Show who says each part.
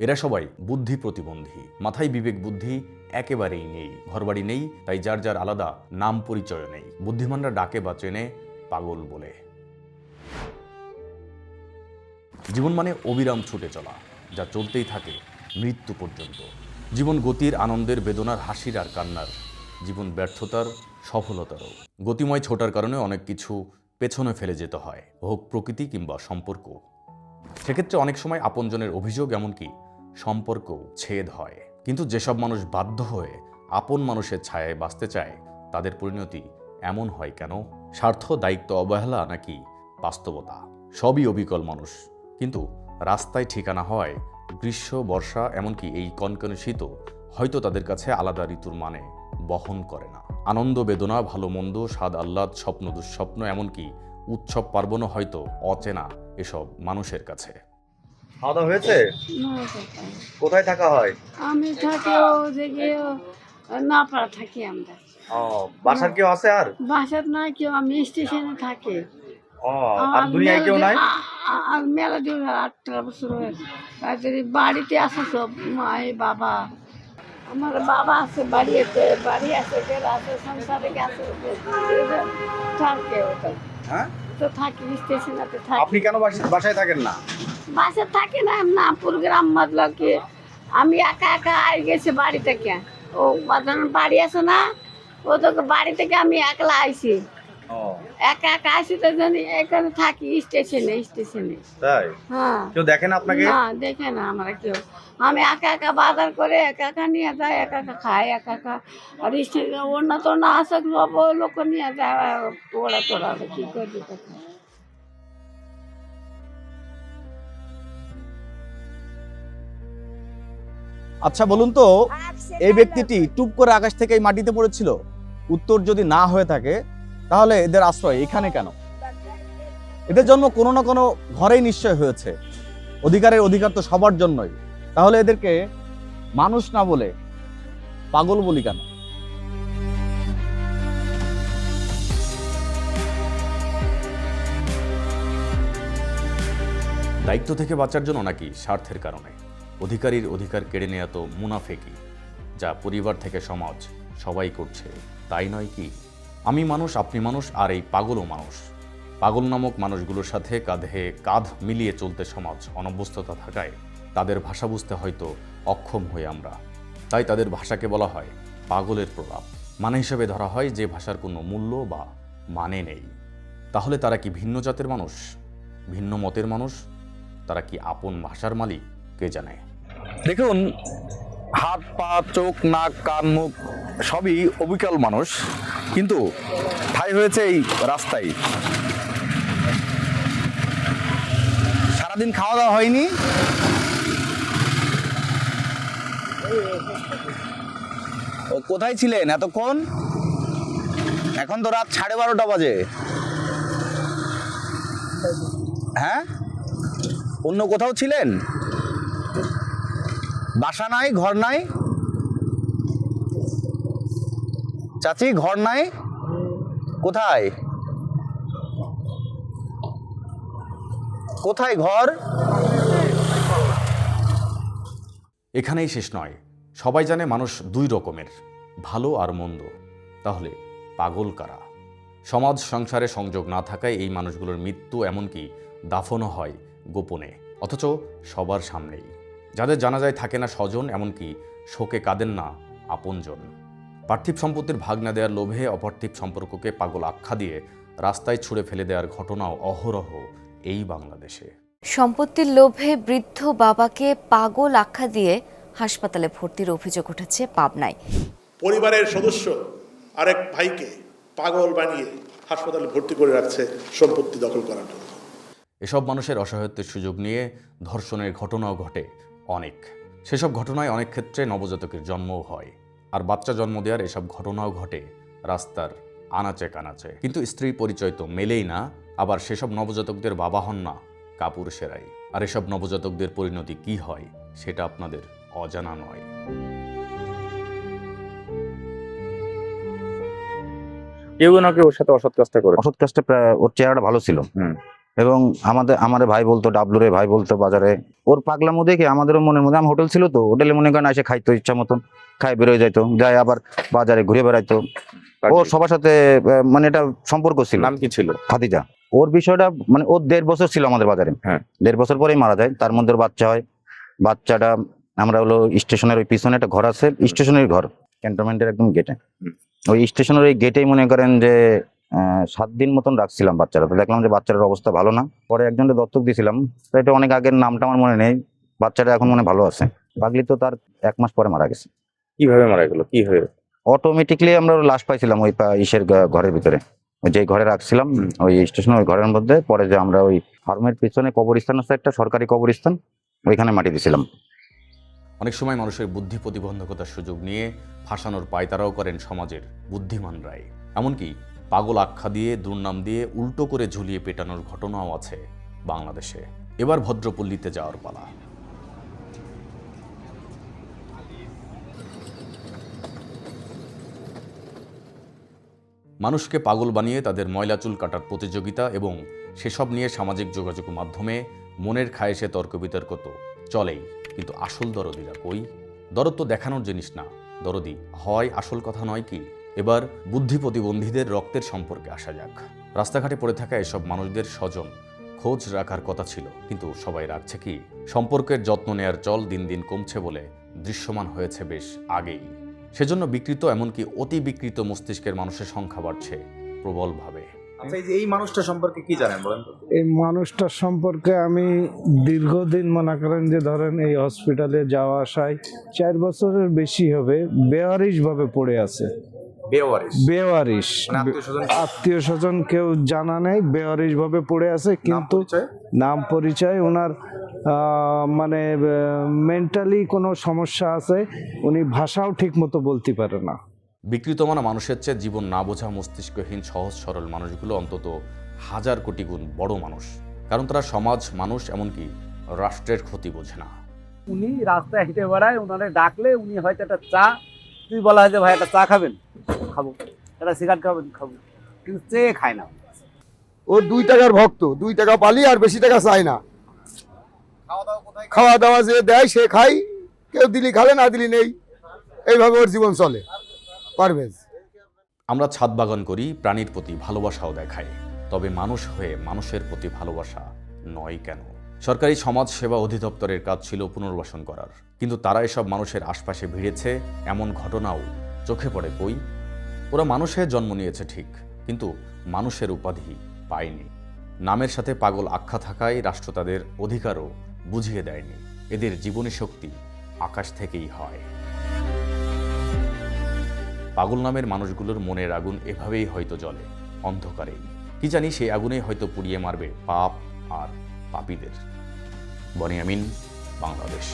Speaker 1: এরা সবাই বুদ্ধি প্রতিবন্ধী, মাথায় বিবেক বুদ্ধি একেবারেই নেই, ঘরবাড়ি নেই, তাই যার যার আলাদা নাম পরিচয় নেই। বুদ্ধিমানরা ডাকে বা চেনে পাগল বলে। জীবন মানে অবিরাম ছুটে চলা, যা চলতেই থাকে মৃত্যু পর্যন্ত। জীবন গতির, আনন্দের, বেদনার, হাসির আর কান্নার। জীবন ব্যর্থতার, সফলতারও। গতিময় ছোটার কারণে অনেক কিছু পেছনে ফেলে যেতে হয়, হোক প্রকৃতি কিংবা সম্পর্ক। সেক্ষেত্রে অনেক সময় আপনজনের অভিযোগ, এমনকি সম্পর্কও ছেদ হয়। কিন্তু যেসব মানুষ বাধ্য হয়ে আপন মানুষের ছায়ায় বাঁচতে চায়, তাদের পরিণতি এমন হয় কেন? স্বার্থ, দায়িত্ব, অবহেলা নাকি বাস্তবতা? সবই অবিকল মানুষ, কিন্তু রাস্তায় ঠিকানা হয় গ্রীষ্ম, বর্ষা, এমনকি এই কনকনে শীতও হয়তো তাদের কাছে আলাদা ঋতুর মানে বহন করে না। আনন্দ, বেদনা, ভালো মন্দ, স্বাদ, আহ্লাদ, স্বপ্ন, দুঃস্বপ্ন, এমনকি উৎসব পার্বণও হয়তো অচেনা এসব মানুষের কাছে।
Speaker 2: খাওয়া দাওয়া হয়েছে?
Speaker 3: না কাকা,
Speaker 2: কোথায় থাকা হয়?
Speaker 3: আমি থাকি ও দিকে নাপাড়া থাকি আমরা।
Speaker 2: ও, বাসার কেউ আছে আর?
Speaker 3: বাসার নাই কেউ, আমি স্টেশনে থাকি।
Speaker 2: ও, আর দুনিয়ায় কেউ নাই?
Speaker 3: আর মেলা দিন 18 বছর হয়েছে। তাড়াতাড়ি বাড়িতে আছে সব, মাই বাবা। আমার বাবা আছে বাড়িতে, বাড়ি আছে, বের আছে, সংসারে গেছে, থাকে ওটা।
Speaker 2: হ্যাঁ,
Speaker 3: তো থাকি স্টেশনেতে থাকি।
Speaker 2: আপনি কেন বাসায় থাকেন না?
Speaker 3: বাসে থাকি না, নামপুর গ্রাম মতলকে আমি একা একা আই গেছি বাড়ি থেকে। ও বাড়ি আছে না, ও তো বাড়ি থেকে আমি একলা আইছি,
Speaker 2: ও,
Speaker 3: একা একা আইছি, তো জানি এখানে থাকি স্টেশনে।
Speaker 2: তাই?
Speaker 3: হ্যাঁ,
Speaker 2: কেউ দেখেন আপনাকে?
Speaker 3: না দেখে না আমরা কেউ। আমি একা একা বাজার করে একা একা নিয়ে যাই, একা একা খাই, একা একা। আর অন্য তো না আসে, সব ওই লোক নিয়ে যায়, তোরা কি করবি তখন।
Speaker 4: আচ্ছা বলুন তো, এই ব্যক্তিটি টুপ করে আকাশ থেকে এই মাটিতে পড়েছিল? উত্তর যদি না হয়ে থাকে, তাহলে এদের আশ্রয় এখানে কেন? এদের জন্ম কোনো না কোনো ঘরেই নিশ্চয় হয়েছে। অধিকার তো সবার জন্যই। তাহলে এদেরকে মানুষ না বলে পাগল বলি কেন?
Speaker 1: দায়িত্ব থেকে বাঁচার জন্য নাকি স্বার্থের কারণে? অধিকারীর অধিকার কেড়ে নেওয়া তো মুনাফেকি, যা পরিবার থেকে সমাজ সবাই করছে, তাই নয় কি? আমি মানুষ, আপনি মানুষ, আর এই পাগলও মানুষ। পাগল নামক মানুষগুলোর সাথে কাঁধে কাঁধ মিলিয়ে চলতে সমাজ অনভ্যস্ততা থাকায় তাদের ভাষা বুঝতে হয়তো অক্ষম হই আমরা। তাই তাদের ভাষাকে বলা হয় পাগলের প্রলাপ। মানে হিসেবে ধরা হয় যে ভাষার কোনো মূল্য বা মানে নেই। তাহলে তারা কি ভিন্ন জাতের মানুষ, ভিন্ন মতের মানুষ? তারা কি আপন ভাষার মালিক? কে জানে।
Speaker 4: দেখুন, হাত, পা, চোখ, নাক, কান, মুখ সবই অবিকল মানুষ, কিন্তু ঠাই হয়েছে এই রাস্তায়। সারাদিন খাওয়া দাওয়া হয়নি? ও, কোথায় ছিলেন এতক্ষণ? এখন তো রাত 12:30 বাজে। হ্যাঁ, অন্য কোথাও ছিলেন? বাসা নাই, ঘর নাই? চাচি, ঘর নাই? কোথায় কোথায় ঘর?
Speaker 1: এখানেই শেষ নয়। সবাই জানে মানুষ দুই রকমের, ভালো আর মন্দ। তাহলে পাগল কারা? সমাজ সংসারে সংযোগ না থাকায় এই মানুষগুলোর মৃত্যু, এমনকি দাফনও হয় গোপনে, অথচ সবার সামনেই। যাদের জানাজায় থাকে না স্বজন, এমনকি শোকে কাঁদেন না আপনজন। পার্থিব সম্পত্তির ভাগ না দেওয়ার লোভে অপার্থিব সম্পর্ককে পাগল আখ্যা দিয়ে রাস্তায় ছুঁড়ে ফেলে দেওয়ার ঘটনাও অহরহ এই বাংলাদেশে।
Speaker 5: সম্পত্তির লোভে বৃদ্ধ বাবাকে পাগল আখ্যা দিয়ে হাসপাতালে ভর্তির অভিযোগ উঠেছে পাবনায়।
Speaker 6: পরিবারের সদস্য আরেক ভাইকে পাগল বানিয়ে হাসপাতালে ভর্তি করে রাখছে সম্পত্তি দখল করার জন্য।
Speaker 1: এসব মানুষের অসহায়ত্বের সুযোগ নিয়ে ধর্ষণের ঘটনাও ঘটে অনেক। সেসব ঘটনায় অনেক ক্ষেত্রে নবজাতকের জন্মও হয়, আর বাচ্চা জন্ম দেওয়ার এসব ঘটনাও ঘটে রাস্তার আনাচে কানাচে। কিন্তু স্ত্রী পরিচয় তো মেলেই না, আবার সেসব নবজাতকদের বাবা হন না কাপুর সেরাই। আর এসব নবজাতকদের পরিণতি কি হয় সেটা আপনাদের অজানা নয়।
Speaker 7: কেউ না কেউ ওর সাথে অসৎ কাজটা করে।
Speaker 8: অসৎ কাজটা ওর চেহারাটা ভালো ছিল।
Speaker 7: এবং আমার ভাই বলতো, ডাবলুরে ভাই বলতো বাজারে, ওর পাগলামো দেখে আমাদেরও মনের মধ্যে, আমার হোটেল ছিল তো, হোটেলে মনে করেন এসে খাইতো ইচ্ছা মতন, খাই বেরোয় যাইতো, যায় আবার বাজারে ঘুরে বেড়াইতো। ও সবার সাথে মানে এটা সম্পর্ক ছিল।
Speaker 1: নাম কি ছিল?
Speaker 7: খাদিজা। ওর বিষয়টা মানে ও 1.5 বছর ছিল আমাদের বাজারে।
Speaker 1: হ্যাঁ।
Speaker 7: 1.5 বছর পরেই মারা যায়। তার মধ্যে ওর বাচ্চা হয়। বাচ্চাটা আমরা হলো স্টেশনের ওই পিছনে একটা ঘর আছে, স্টেশনের ঘর, ক্যান্টনমেন্টের একদম গেটে। ওই স্টেশনের ওই গেটেই মনে করেন যে 7 দিন মতন রাখছিলাম বাচ্চারা। তো দেখলাম যে বাচ্চাটার অবস্থা ভালো না, পরে একজনকে দত্তক দিয়েছিলাম। তো এটা অনেক আগের, নামটা আমার মনে নেই। বাচ্চাটা এখন মনে ভালো আছে। পাগলি তো তার 1 মাস পরে মারা গেছে।
Speaker 1: কিভাবে মারা গেল? কি হয়ে?
Speaker 7: অটোমেটিকলি আমরা লাশ পাইছিলাম ওই ইসের ঘরের ভিতরে, ওই যে ঘরে রাখছিলাম ওই স্টেশনের ওই ঘরের মধ্যে। পরে যে আমরা ওই ফার্মের পিছনে কবরস্থান আছে একটা, সরকারি কবরস্থান, ওইখানে মাটি দিয়েছিলাম।
Speaker 1: অনেক সময় মানুষের বুদ্ধি প্রতিবন্ধকতার সুযোগ নিয়ে ফাঁসানোর পায়তারাও করেন সমাজের বুদ্ধিমানরাই। এমনকি পাগল আখ্যা দিয়ে, দুর্নাম দিয়ে উল্টো করে ঝুলিয়ে পেটানোর ঘটনাও আছে বাংলাদেশে। এবার ভদ্রপল্লীতে যাওয়ার পালা। মানুষকে পাগল বানিয়ে তাদের ময়লা চুল কাটার প্রতিযোগিতা এবং সেসব নিয়ে সামাজিক যোগাযোগ মাধ্যমে মনের খায়েশে তর্ক বিতর্ক তো চলেই, কিন্তু আসল দরদিরা কই? দরদ তো দেখানোর জিনিস না, দরদি হয় আসল কথা নয় কি? এবার বুদ্ধি প্রতিবন্ধীদের রক্তের সম্পর্কে আসা যাক। রাস্তাঘাটে পড়ে থাকা এসব মানুষদের স্বজন খোঁজ রাখার কথা ছিল, কিন্তু সবাই রাখছে কি? সম্পর্কের যত্ন নেয়ার চল দিন দিন কমছে বলে দৃশ্যমান হয়েছে বেশ আগেই। সেজন্য বিকৃত, এমনকি অতি বিকৃত মস্তিষ্কের মানুষের সংখ্যা বাড়ছে প্রবলভাবে।
Speaker 2: আচ্ছা, এই যে এই মানুষটা সম্পর্কে কি জানেন বলেন তো?
Speaker 8: এই মানুষটার সম্পর্কে আমি দীর্ঘদিন মনে করেন যে ধরেন এই হসপিটালে যাওয়া আসায় 4 বছরের বেশি হবে, বেওয়ারিশ ভাবে পড়ে আছে। বেওয়ারিশ আত্মীয় স্বজন কেউ জানা নেই, বেওয়ারিশ ভাবে পড়ে আছে। কিন্তু নাম পরিচয় ওনার মানে মেন্টালি কোনো সমস্যা আছে, উনি ভাষাও ঠিক মতো বলতে পারে না।
Speaker 1: বিকৃত মানা মানুষের চেয়ে জীবন না বোঝা মস্তিষ্কহীন সহজ সরল মানুষগুলো অন্তত 1000 কোটি গুণ বড় মানুষ, কারণ তারা সমাজ, মানুষ, এমনকি রাষ্ট্রের ক্ষতি বোঝে না।
Speaker 9: উনি রাস্তায় হেঁটে বেড়ায়, ওনারে ডাকলে উনি হয়তো একটা চা, তুই বলা হয় যে ভাই একটা চা খাবেন, খাবো, একটা সিগারেট খাবেন, খাবো, কিন্তু চেয়ে খায় না।
Speaker 10: ও 2 টাকার ভক্ত, 2 টাকা পালি আর বেশি টাকা চায় না। খাওয়া দাওয়া যে দেয় সে খাই, কেউ দিলি খালে, না দিলি নেই, এইভাবে ওর জীবন চলে। পারভেজ।
Speaker 1: আমরা ছাদ বাগান করি, প্রাণীর প্রতি ভালোবাসাও দেখাই, তবে মানুষ হয়ে মানুষের প্রতি ভালোবাসা নয় কেন? সরকারি সমাজ সেবা অধিদপ্তরের কাজ ছিল পুনর্বাসন করার, কিন্তু তারা এসব মানুষের আশপাশে ভিড়েছে এমন ঘটনাও চোখে পড়ে কই? ওরা মানুষের জন্ম নিয়েছে ঠিক, কিন্তু মানুষের উপাধি পায়নি। নামের সাথে পাগল আখ্যা থাকায় রাষ্ট্র তাদের অধিকারও বুঝিয়ে দেয়নি। এদের জীবনী শক্তি আকাশ থেকেই হয়। পাগল নামের মানুষগুলোর মনের আগুন এভাবেই হয়তো জ্বলে, অন্ধকারেই। কি জানি সেই আগুনেই হয়তো পুড়িয়ে মারবে পাপ আর পাপীদের। বনি আমিন, বাংলাদেশ।